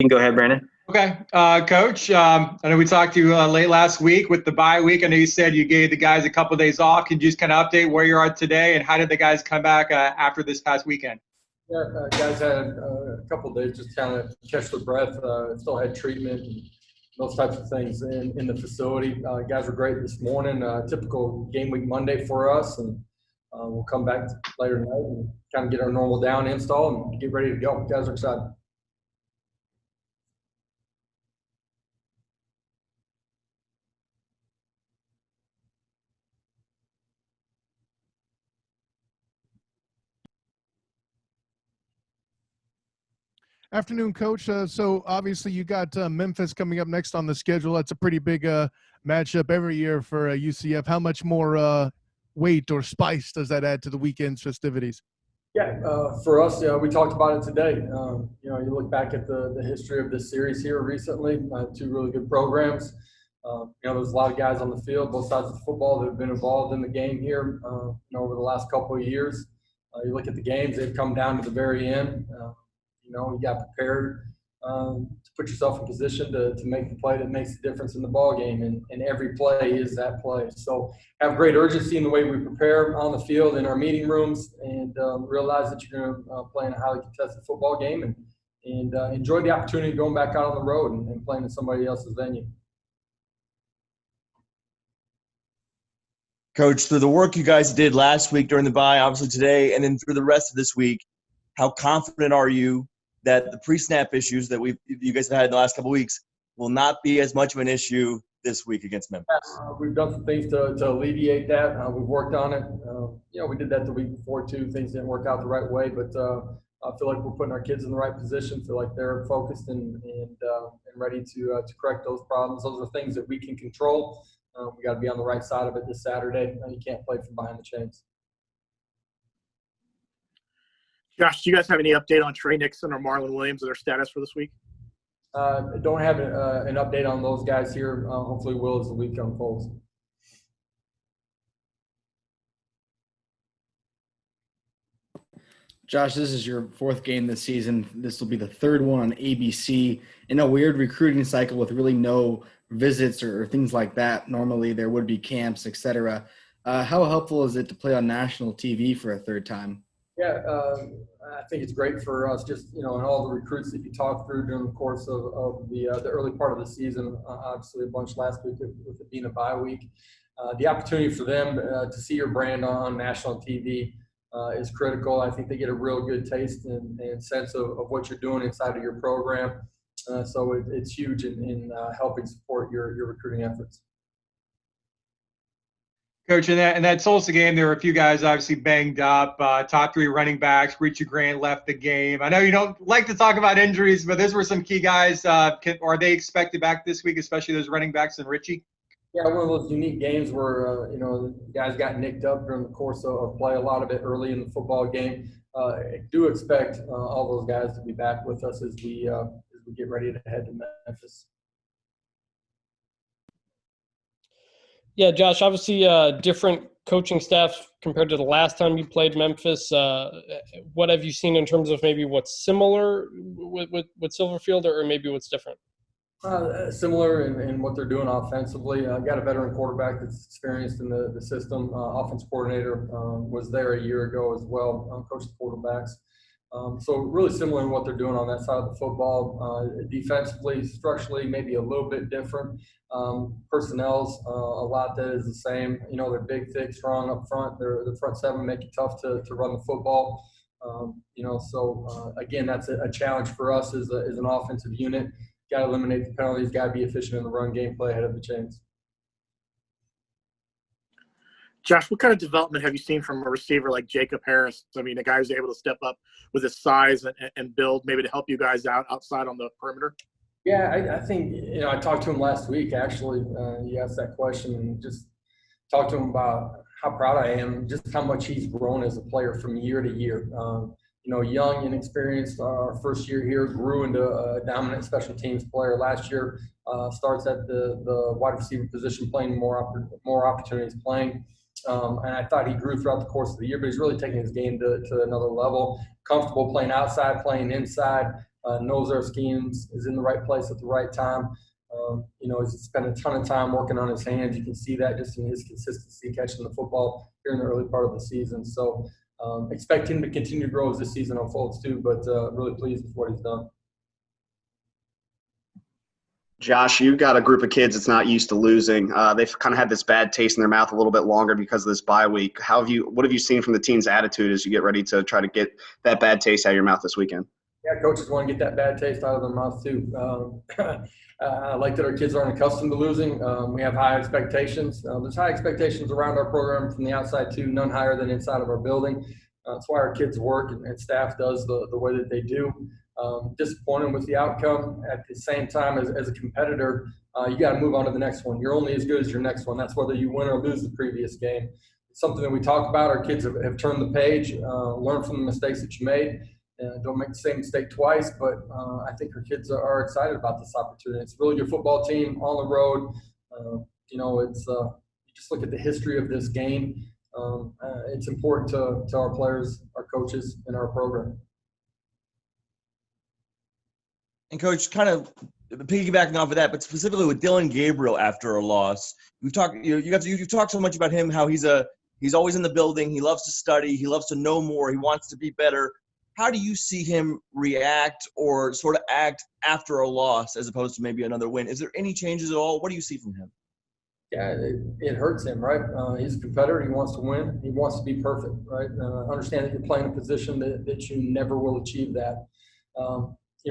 can go ahead, Brandon. Okay, Coach, I know we talked to you late last week with the bye week. I know you said you gave the guys a couple of days off. Can you just kind of update where you are today and how did the guys come back after this past weekend? Yeah, guys had a couple of days just kind of catch their breath. Still had treatment and those types of things in the facility. Guys were great this morning. Typical game week Monday for us, and we'll come back later tonight and kind of get our normal down install and get ready to go. Guys are excited. Afternoon, Coach. So obviously you got Memphis coming up next on the schedule. That's a pretty big matchup every year for UCF. How much more weight or spice does that add to the weekend's festivities? Yeah, for us, we talked about it today. You look back at the history of this series here recently, two really good programs. There's a lot of guys on the field, both sides of the football, that have been involved in the game here, over the last couple of years. You look at the games, they've come down to the very end. You got prepared to put yourself in position to make the play that makes the difference in the ball game, and every play is that play. So have great urgency in the way we prepare on the field in our meeting rooms, and realize that you're going to play in a highly contested football game, and enjoy the opportunity of going back out on the road and playing in somebody else's venue. Coach, through the work you guys did last week during the bye, obviously today, and then through the rest of this week, how confident are you that the pre-snap issues that you guys have had in the last couple of weeks will not be as much of an issue this week against Memphis? We've done some things to alleviate that. We've worked on it. We did that the week before too. Things didn't work out the right way, but I feel like we're putting our kids in the right position. Feel like they're focused and ready to correct those problems. Those are things that we can control. We got to be on the right side of it this Saturday. You can't play from behind the chains. Josh, do you guys have any update on Trey Nixon or Marlon Williams and their status for this week? Don't have an update on those guys here. Hopefully will as the week unfolds. Josh, this is your fourth game this season. This will be the third one on ABC in a weird recruiting cycle with really no visits or things like that. Normally there would be camps, etc. How helpful is it to play on national TV for a third time? Yeah, I think it's great for us just, and all the recruits that you talk through during the course of the early part of the season, obviously a bunch last week with it being a bye week. The opportunity for them to see your brand on national TV is critical. I think they get a real good taste and sense of what you're doing inside of your program. So it's huge in helping support your recruiting efforts. Coach, in that Tulsa game, there were a few guys obviously banged up. Top three running backs, Richie Grant left the game. I know you don't like to talk about injuries, but those were some key guys. Are they expected back this week, especially those running backs and Richie? Yeah, one of those unique games where, guys got nicked up during the course of play, a lot of it early in the football game. I do expect all those guys to be back with us as we get ready to head to Memphis. Yeah, Josh, obviously different coaching staff compared to the last time you played Memphis. What have you seen in terms of maybe what's similar with Silverfield or maybe what's different? Similar in what they're doing offensively. Got a veteran quarterback that's experienced in the system. Offense coordinator was there a year ago as well, coached the quarterbacks. So really similar in what they're doing on that side of the football. Defensively, structurally, maybe a little bit different. Personnel's a lot that is the same. They're big, thick, strong up front. The front seven make it tough to run the football. Again, that's a challenge for us as an offensive unit. Got to eliminate the penalties. Got to be efficient in the run game, play ahead of the chains. Josh, what kind of development have you seen from a receiver like Jacob Harris? I mean, a guy who's able to step up with his size and build, maybe to help you guys outside on the perimeter. Yeah, I think, I talked to him last week, actually. He asked that question and just talked to him about how proud I am, just how much he's grown as a player from year to year. Young, inexperienced, our first year here, grew into a dominant special teams player. Last year, starts at the wide receiver position, playing more opportunities playing. And I thought he grew throughout the course of the year, but he's really taking his game to another level. Comfortable playing outside, playing inside. knows our schemes, is in the right place at the right time. He's spent a ton of time working on his hands. You can see that just in his consistency catching the football here in the early part of the season. So expect him to continue to grow as this season unfolds too, but really pleased with what he's done. Josh, you've got a group of kids that's not used to losing. They've kind of had this bad taste in their mouth a little bit longer because of this bye week. What have you seen from the team's attitude as you get ready to try to get that bad taste out of your mouth this weekend? Yeah, coaches want to get that bad taste out of their mouth too. I like that our kids aren't accustomed to losing. We have high expectations. There's high expectations around our program from the outside too, none higher than inside of our building. That's why our kids work and staff does the way that they do. Disappointed with the outcome. At the same time, as a competitor, you got to move on to the next one. You're only as good as your next one. That's whether you win or lose the previous game. It's something that we talk about. Our kids have turned the page, learned from the mistakes that you made. Don't make the same mistake twice, but I think our kids are excited about this opportunity. It's a really good football team on the road. You just look at the history of this game. It's important to our players, our coaches, and our program. And Coach, kind of piggybacking off of that, but specifically with Dylan Gabriel after a loss, you've talked so much about him, how he's always in the building. He loves to study. He loves to know more. He wants to be better. How do you see him react or sort of act after a loss as opposed to maybe another win? Is there any changes at all? What do you see from him? Yeah, it hurts him, right? He's a competitor. He wants to win. He wants to be perfect, right? Understand that you're playing a position that you never will achieve that.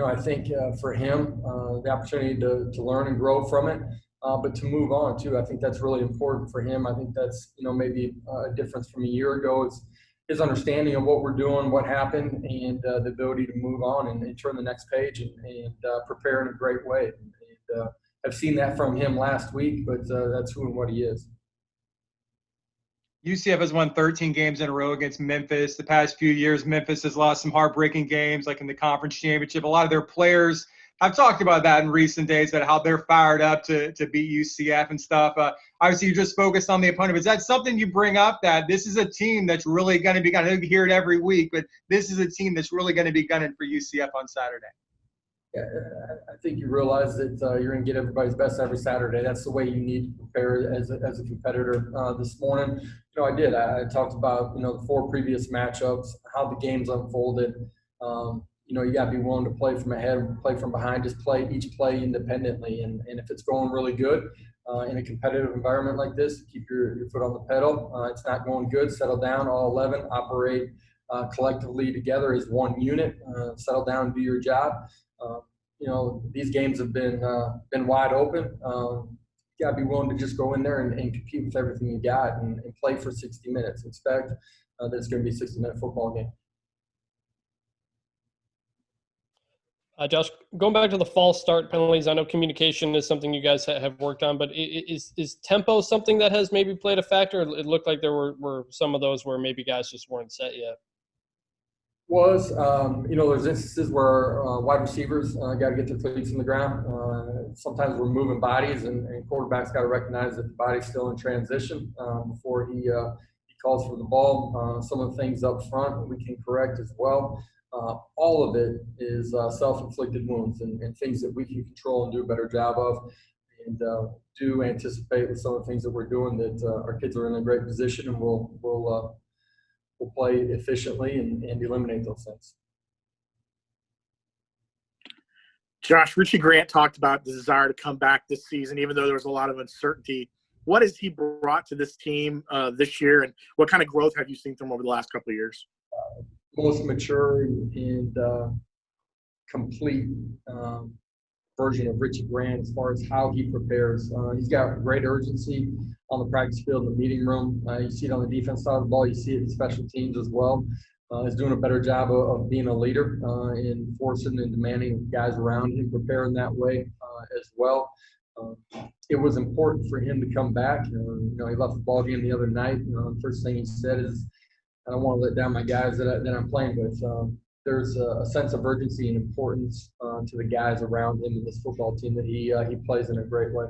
I think for him, the opportunity to learn and grow from it, but to move on too. I think that's really important for him. I think that's, maybe a difference from a year ago. It's his understanding of what we're doing, what happened, and the ability to move on and turn the next page and prepare in a great way. And I've seen that from him last week, but that's who and what he is. UCF has won 13 games in a row against Memphis. The past few years, Memphis has lost some heartbreaking games, like in the conference championship. A lot of their players have talked about that in recent days, that how they're fired up to beat UCF and stuff. Obviously, you just focused on the opponent. Is that something you bring up, that this is a team that's really going to be gunning? You hear it every week, but this is a team that's really going to be gunning for UCF on Saturday? Yeah, I think you realize that you're going to get everybody's best every Saturday. That's the way you need to prepare as a competitor. This morning, I talked about, the 4 previous matchups, how the games unfolded. You got to be willing to play from ahead, play from behind, just play each play independently. And if it's going really good in a competitive environment like this, keep your foot on the pedal. It's not going good, settle down, all 11, operate collectively together as one unit, settle down and do your job. These games have been wide open. You got to be willing to just go in there and compete with everything you got and play for 60 minutes. Expect that it's going to be a 60-minute football game. Josh, going back to the false start penalties, I know communication is something you guys have worked on, but is tempo something that has maybe played a factor? It looked like there were some of those where maybe guys just weren't set yet. There's instances where wide receivers got to get their cleats in the ground. Sometimes we're moving bodies, and quarterbacks got to recognize that the body's still in transition before he calls for the ball. Some of the things up front we can correct as well. All of it is self-inflicted wounds and things that we can control and do a better job of. And do anticipate with some of the things that we're doing that our kids are in a great position, and we'll play efficiently and eliminate those things. Josh, Richie Grant talked about the desire to come back this season, even though there was a lot of uncertainty. What has he brought to this team this year, and what kind of growth have you seen from him over the last couple of years? Most mature and complete version of Richie Grant as far as how he prepares. He's got great urgency on the practice field, in the meeting room. You see it on the defense side of the ball. You see it in special teams as well. He's doing a better job of being a leader and forcing and demanding guys around him, preparing that way as well. It was important for him to come back. He left the ball game the other night. The first thing he said is, I don't want to let down my guys that I'm playing with. There's a sense of urgency and importance to the guys around him in this football team that he plays in a great way.